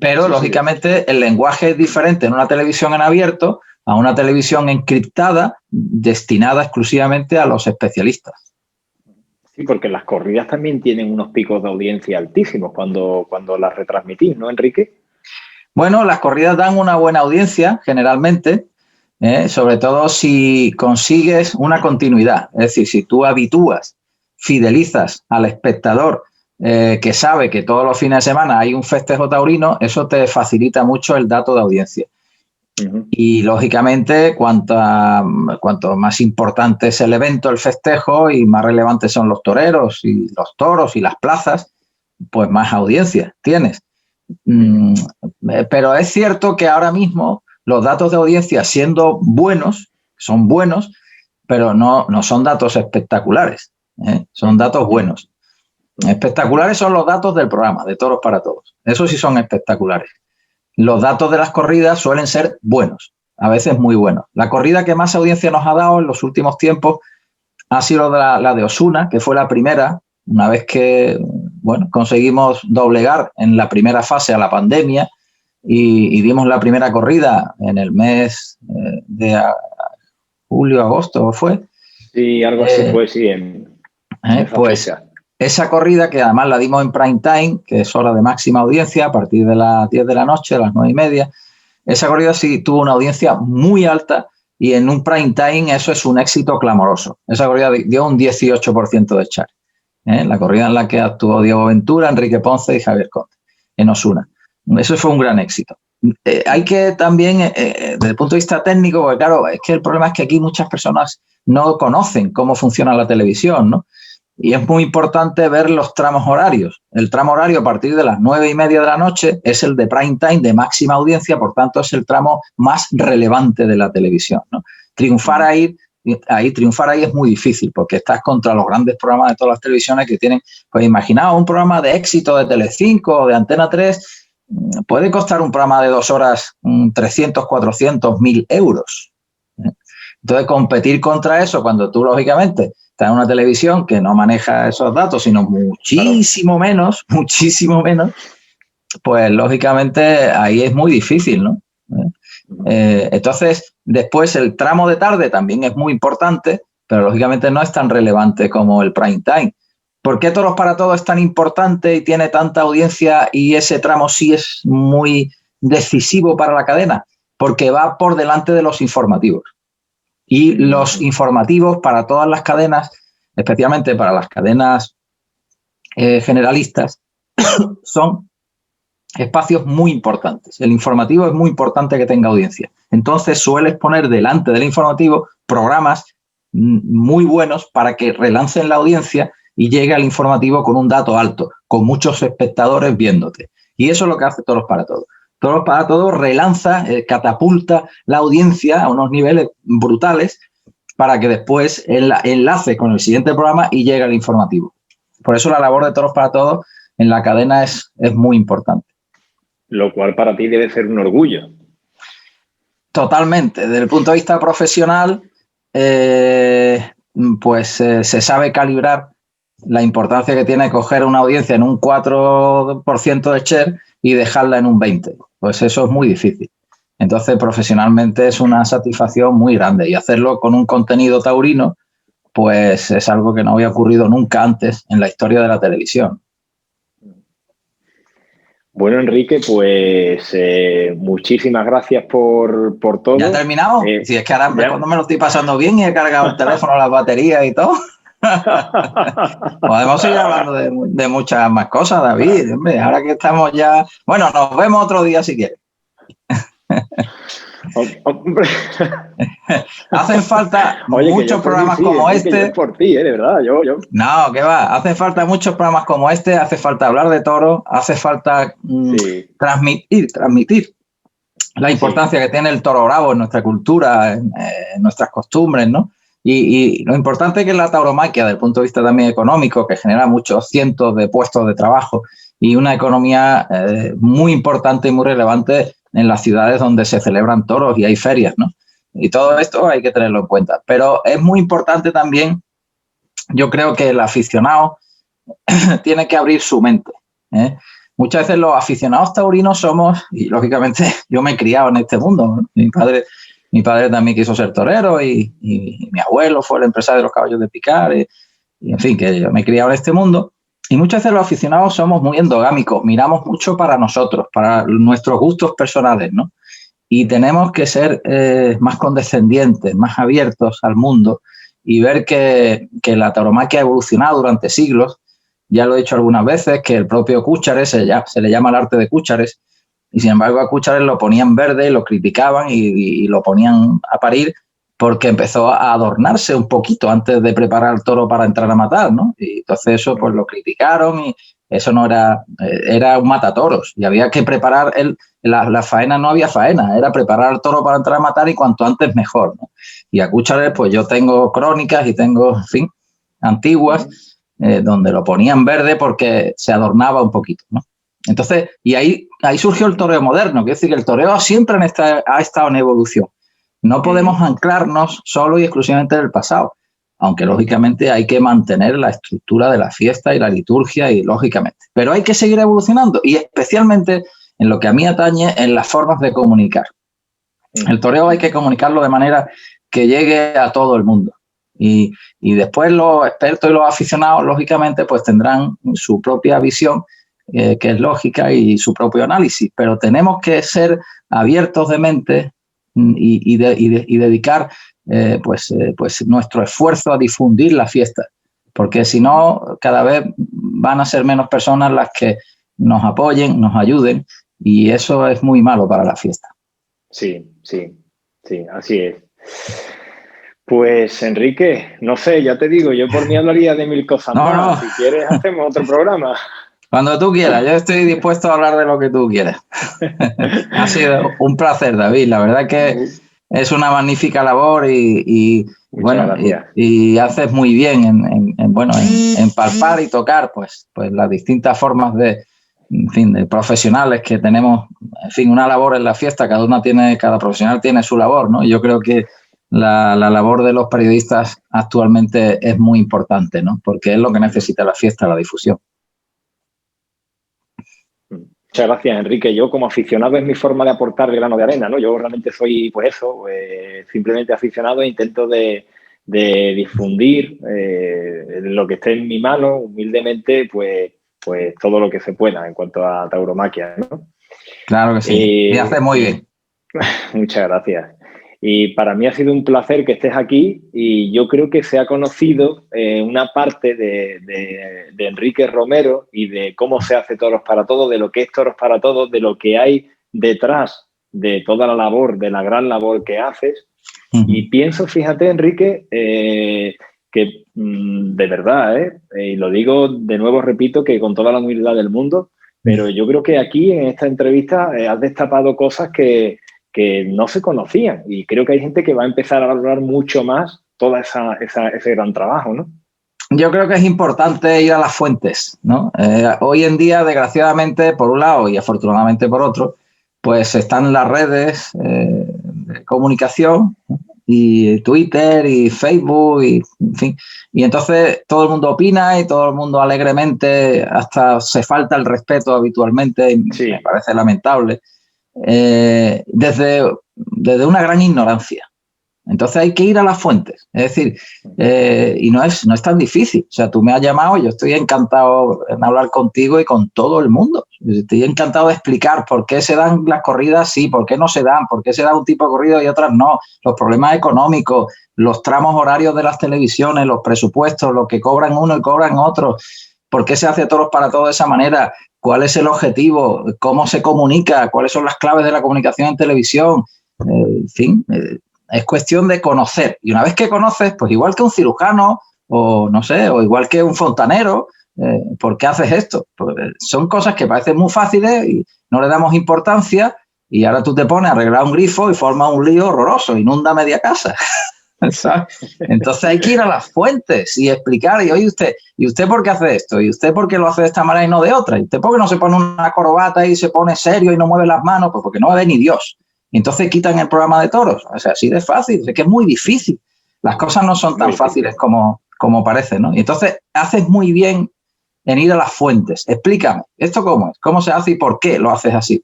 Pero, sí, lógicamente, sí, el lenguaje es diferente en una televisión en abierto a una televisión encriptada destinada exclusivamente a los especialistas. Sí, porque las corridas también tienen unos picos de audiencia altísimos cuando las retransmitís, ¿no, Enrique? Bueno, las corridas dan una buena audiencia, generalmente, sobre todo si consigues una continuidad. Es decir, si tú habitúas, fidelizas al espectador que sabe que todos los fines de semana hay un festejo taurino, eso te facilita mucho el dato de audiencia. Y, lógicamente, cuanto más importante es el evento, el festejo, y más relevantes son los toreros y los toros y las plazas, pues más audiencia tienes. Pero es cierto que ahora mismo los datos de audiencia, siendo buenos, son buenos, pero no son datos espectaculares, son datos buenos. Espectaculares son los datos del programa, de Toros para Todos. Esos sí son espectaculares. Los datos de las corridas suelen ser buenos, a veces muy buenos. La corrida que más audiencia nos ha dado en los últimos tiempos ha sido la de Osuna, que fue la primera, una vez que conseguimos doblegar en la primera fase a la pandemia y dimos la primera corrida en el mes de julio, agosto, ¿fue? Sí, algo así fue, sí. Pues fecha. Esa corrida, que además la dimos en prime time, que es hora de máxima audiencia, a partir de las 10 de la noche, a las 9:30, esa corrida sí tuvo una audiencia muy alta y en un prime time eso es un éxito clamoroso. Esa corrida dio un 18% de share. La corrida en la que actuó Diego Ventura, Enrique Ponce y Javier Conde, en Osuna. Eso fue un gran éxito. Hay que también, desde el punto de vista técnico, porque claro, es que el problema es que aquí muchas personas no conocen cómo funciona la televisión, ¿no? Y es muy importante ver los tramos horarios. El tramo horario a partir de las 9:30 de la noche es el de prime time, de máxima audiencia, por tanto es el tramo más relevante de la televisión, ¿no? Triunfar ahí es muy difícil porque estás contra los grandes programas de todas las televisiones que tienen, pues imaginaos un programa de éxito de Telecinco o de Antena 3, puede costar un programa de 2 horas 300, 400, 1.000 euros. Entonces, competir contra eso cuando tú, lógicamente, estás en una televisión que no maneja esos datos, sino muchísimo menos, pues, lógicamente, ahí es muy difícil, ¿no? Entonces, después el tramo de tarde también es muy importante, pero, lógicamente, no es tan relevante como el prime time. ¿Por qué Toros para Todos es tan importante y tiene tanta audiencia y ese tramo sí es muy decisivo para la cadena? Porque va por delante de los informativos. Y los informativos para todas las cadenas, especialmente para las cadenas generalistas, son espacios muy importantes. El informativo es muy importante que tenga audiencia. Entonces sueles poner delante del informativo programas muy buenos para que relancen la audiencia y llegue al informativo con un dato alto, con muchos espectadores viéndote. Y eso es lo que hace Toros para Todos. Toros para Todos relanza, catapulta la audiencia a unos niveles brutales para que después enlace con el siguiente programa y llegue al informativo. Por eso la labor de Toros para Todos en la cadena es muy importante. Lo cual para ti debe ser un orgullo. Totalmente. Desde el punto de vista profesional, pues se sabe calibrar la importancia que tiene coger una audiencia en un 4% de share y dejarla en un 20%. Pues eso es muy difícil. Entonces, profesionalmente es una satisfacción muy grande y hacerlo con un contenido taurino, pues es algo que no había ocurrido nunca antes en la historia de la televisión. Bueno, Enrique, pues muchísimas gracias por todo. ¿Ya ha terminado? Si es que ahora cuando me lo estoy pasando bien y he cargado el teléfono, las baterías y todo. Podemos seguir hablando de muchas más cosas, David. Hombre, ahora que estamos ya... Bueno, nos vemos otro día si quieres. Hacen falta muchos programas como este. Por ti, de verdad. No, que va. Hacen falta muchos programas como este. Hace falta hablar de toros. Hace falta transmitir la importancia que tiene el toro bravo en nuestra cultura, en nuestras costumbres, ¿no? Y lo importante que es la tauromaquia desde el punto de vista también económico, que genera muchos cientos de puestos de trabajo y una economía muy importante y muy relevante en las ciudades donde se celebran toros y hay ferias, ¿no? Y todo esto hay que tenerlo en cuenta. Pero es muy importante también, yo creo que el aficionado tiene que abrir su mente, ¿eh? Muchas veces los aficionados taurinos somos, y lógicamente yo me he criado en este mundo, ¿no? Mi padre también quiso ser torero y mi abuelo fue el empresario de los caballos de picar y en fin, que yo me he criado en este mundo. Y muchas veces los aficionados somos muy endogámicos, miramos mucho para nosotros, para nuestros gustos personales, ¿no? Y tenemos que ser más condescendientes, más abiertos al mundo y ver que la tauromaquia ha evolucionado durante siglos. Ya lo he dicho algunas veces, que el propio Cúchares, se le llama el arte de Cúchares, y sin embargo a Cúchares lo ponían verde, lo criticaban y lo ponían a parir porque empezó a adornarse un poquito antes de preparar el toro para entrar a matar, ¿no? Y entonces eso pues lo criticaron y eso no era un matatoros y había que preparar la faena, no había faena, era preparar el toro para entrar a matar y cuanto antes mejor, ¿no? Y a Cúchares pues yo tengo crónicas y tengo, en fin, antiguas, donde lo ponían verde porque se adornaba un poquito, ¿no? Entonces, y ahí surgió el toreo moderno, que es decir, que el toreo siempre ha estado en evolución. No podemos anclarnos solo y exclusivamente en el pasado, aunque lógicamente hay que mantener la estructura de la fiesta y la liturgia, y lógicamente. Pero hay que seguir evolucionando, y especialmente en lo que a mí atañe, en las formas de comunicar. El toreo hay que comunicarlo de manera que llegue a todo el mundo. Y después los expertos y los aficionados, lógicamente, pues tendrán su propia visión, que es lógica, y su propio análisis. Pero tenemos que ser abiertos de mente y dedicar pues nuestro esfuerzo a difundir la fiesta. Porque si no, cada vez van a ser menos personas las que nos apoyen, nos ayuden, y eso es muy malo para la fiesta. Sí, así es. Pues, Enrique, no sé, ya te digo, yo por mí hablaría de mil cosas más. No. Si quieres, hacemos otro programa. Cuando tú quieras, yo estoy dispuesto a hablar de lo que tú quieras. Ha sido un placer, David. La verdad que es una magnífica labor y haces muy bien en palpar y tocar pues las distintas formas de profesionales que tenemos, en fin, una labor en la fiesta. Cada profesional tiene su labor, ¿no? Yo creo que la labor de los periodistas actualmente es muy importante, ¿no? Porque es lo que necesita la fiesta, la difusión. Muchas gracias, Enrique. Yo como aficionado es mi forma de aportar el grano de arena, ¿no? Yo realmente soy, pues eso, simplemente aficionado e intento de difundir lo que esté en mi mano, humildemente, pues todo lo que se pueda en cuanto a tauromaquia, ¿no? Claro que sí. Y haces muy bien. Muchas gracias. Y para mí ha sido un placer que estés aquí, y yo creo que se ha conocido una parte de Enrique Romero y de cómo se hace Toros para Todos, de lo que es Toros para Todos, de lo que hay detrás de toda la labor, de la gran labor que haces. Y pienso, fíjate, Enrique, que de verdad, y lo digo de nuevo, repito, que con toda la humildad del mundo, pero yo creo que aquí en esta entrevista has destapado cosas que no se conocían, y creo que hay gente que va a empezar a valorar mucho más todo ese gran trabajo, ¿no? Yo creo que es importante ir a las fuentes, ¿no? Hoy en día, desgraciadamente, por un lado y afortunadamente por otro, pues están las redes de comunicación y Twitter y Facebook y, en fin, y entonces todo el mundo opina y todo el mundo alegremente, hasta se falta el respeto habitualmente, y sí, me parece lamentable. Desde una gran ignorancia. Entonces hay que ir a las fuentes, es decir, y no es tan difícil. O sea, tú me has llamado y yo estoy encantado en hablar contigo y con todo el mundo. Estoy encantado de explicar por qué se dan las corridas, sí, por qué no se dan, por qué se da un tipo de corrido y otras no, los problemas económicos, los tramos horarios de las televisiones, los presupuestos, lo que cobran uno y cobran otro, por qué se hace Toros para Todos de esa manera, cuál es el objetivo, cómo se comunica, cuáles son las claves de la comunicación en televisión, en fin, es cuestión de conocer. Y una vez que conoces, pues igual que un cirujano o no sé, o igual que un fontanero, ¿por qué haces esto? Pues son cosas que parecen muy fáciles y no le damos importancia, y ahora tú te pones a arreglar un grifo y formas un lío horroroso, inunda media casa. ¿Sabes? Entonces hay que ir a las fuentes y explicar, y oye usted, ¿y usted por qué hace esto? ¿Y usted por qué lo hace de esta manera y no de otra? ¿Y usted por qué no se pone una corbata y se pone serio y no mueve las manos? Pues porque no ve ni Dios. y entonces quitan el programa de toros. O sea, así de fácil, es que es muy difícil. Las cosas no son tan fáciles como parece, ¿no? Y entonces haces muy bien en ir a las fuentes. Explícame, ¿esto cómo es? ¿Cómo se hace y por qué lo haces así?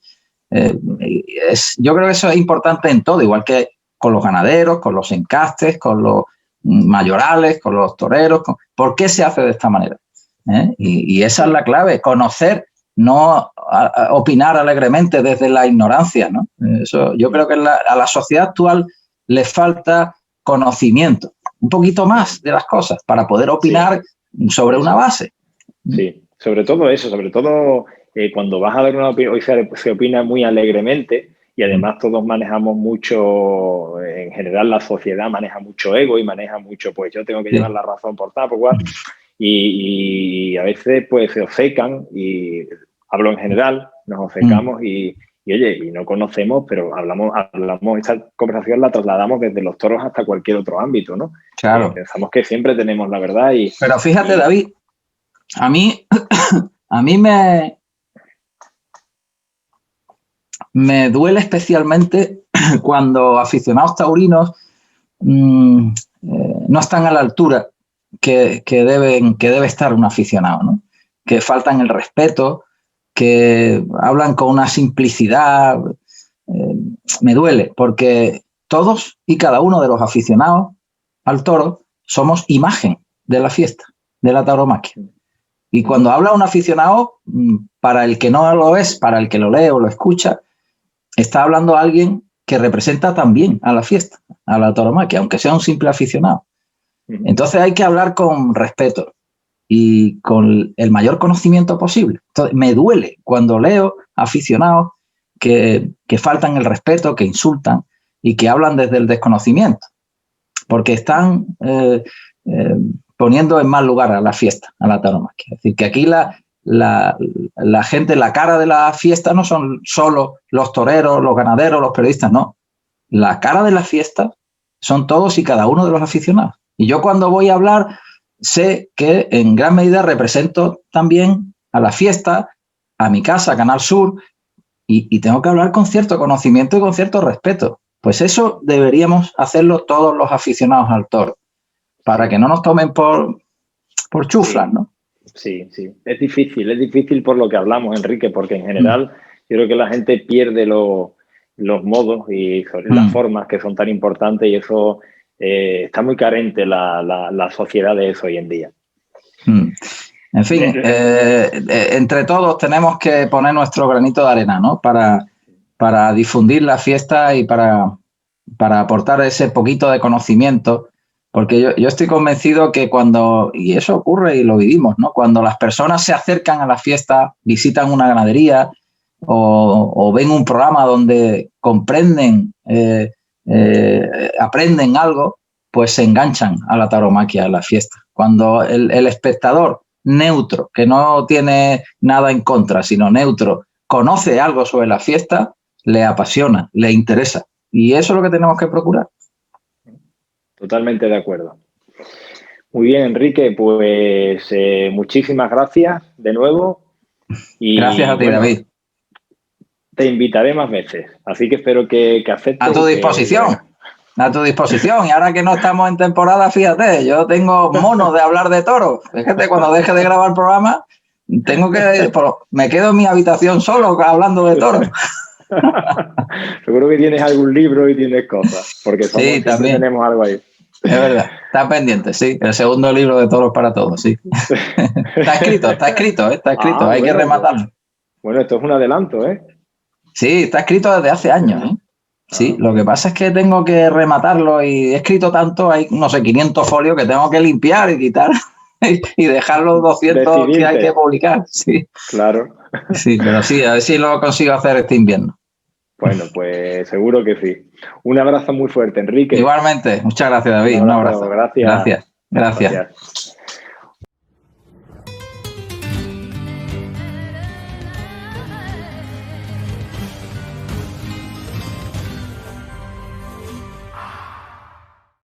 Yo creo que eso es importante en todo, igual que con los ganaderos, con los encastes, con los mayorales, con los toreros. ¿Por qué se hace de esta manera? Y esa es la clave, conocer, no opinar alegremente desde la ignorancia, ¿no? Eso, yo creo que a la sociedad actual le falta conocimiento, un poquito más de las cosas para poder opinar sobre una base. Sí, sobre todo eso, cuando vas a dar una opinión, hoy se opina muy alegremente y además todos manejamos mucho, en general la sociedad maneja mucho ego y maneja mucho, pues yo tengo que llevar la razón por tal, por cual, y a veces pues se obcecan, y hablo en general, nos obcecamos y oye, y no conocemos, pero hablamos, esta conversación la trasladamos desde los toros hasta cualquier otro ámbito, ¿no? Claro. Pensamos que siempre tenemos la verdad y... Pero fíjate, David, a mí me duele especialmente cuando aficionados taurinos no están a la altura que debe estar un aficionado, ¿no? Que faltan el respeto, que hablan con una simplicidad. Me duele porque todos y cada uno de los aficionados al toro somos imagen de la fiesta, de la tauromaquia. Y cuando habla un aficionado, para el que no lo es, para el que lo lee o lo escucha, está hablando alguien que representa también a la fiesta, a la tauromaquia, aunque sea un simple aficionado. Entonces hay que hablar con respeto y con el mayor conocimiento posible. Entonces, me duele cuando leo aficionados que faltan el respeto, que insultan y que hablan desde el desconocimiento, porque están poniendo en mal lugar a la fiesta, a la tauromaquia. Es decir, que aquí la gente, la cara de la fiesta no son solo los toreros, los ganaderos, los periodistas, no. La cara de la fiesta son todos y cada uno de los aficionados. Y yo cuando voy a hablar sé que en gran medida represento también a la fiesta, a mi casa, Canal Sur, y tengo que hablar con cierto conocimiento y con cierto respeto. Pues eso deberíamos hacerlo todos los aficionados al toro, para que no nos tomen por chuflas, ¿no? Sí, sí. Es difícil por lo que hablamos, Enrique, porque en general yo creo que la gente pierde los modos y sobre las formas que son tan importantes, y eso está muy carente la sociedad de eso hoy en día. En fin, entre todos tenemos que poner nuestro granito de arena, ¿no? Para difundir la fiesta y para aportar ese poquito de conocimiento, porque yo estoy convencido que y eso ocurre y lo vivimos, ¿no? Cuando las personas se acercan a la fiesta, visitan una ganadería o ven un programa donde comprenden, aprenden algo, pues se enganchan a la tauromaquia, a la fiesta. Cuando el espectador neutro, que no tiene nada en contra, sino neutro, conoce algo sobre la fiesta, le apasiona, le interesa. Y eso es lo que tenemos que procurar. Totalmente de acuerdo. Muy bien, Enrique, pues muchísimas gracias de nuevo. Y, gracias a ti, David. Te invitaré más veces, así que espero que aceptes. A tu disposición. A tu disposición. Y ahora que no estamos en temporada, fíjate, yo tengo mono de hablar de toros. Fíjate, cuando deje de grabar el programa, me quedo en mi habitación solo hablando de toros. Seguro que tienes algún libro y tienes cosas, porque sí, también tenemos algo ahí. Es verdad, está pendiente, sí. El segundo libro de Toros para Todos, sí. Está escrito, hay que rematarlo. Bueno, esto es un adelanto, ¿eh? Sí, está escrito desde hace años, ¿eh? Sí, lo que pasa es que tengo que rematarlo y he escrito tanto, hay, no sé, 500 folios que tengo que limpiar y quitar y dejar los 200 que hay que publicar, sí. Claro. Sí, pero sí, a ver si lo consigo hacer este invierno. Bueno, pues seguro que sí. Un abrazo muy fuerte, Enrique. Igualmente, muchas gracias, David. Un abrazo. Gracias. Gracias.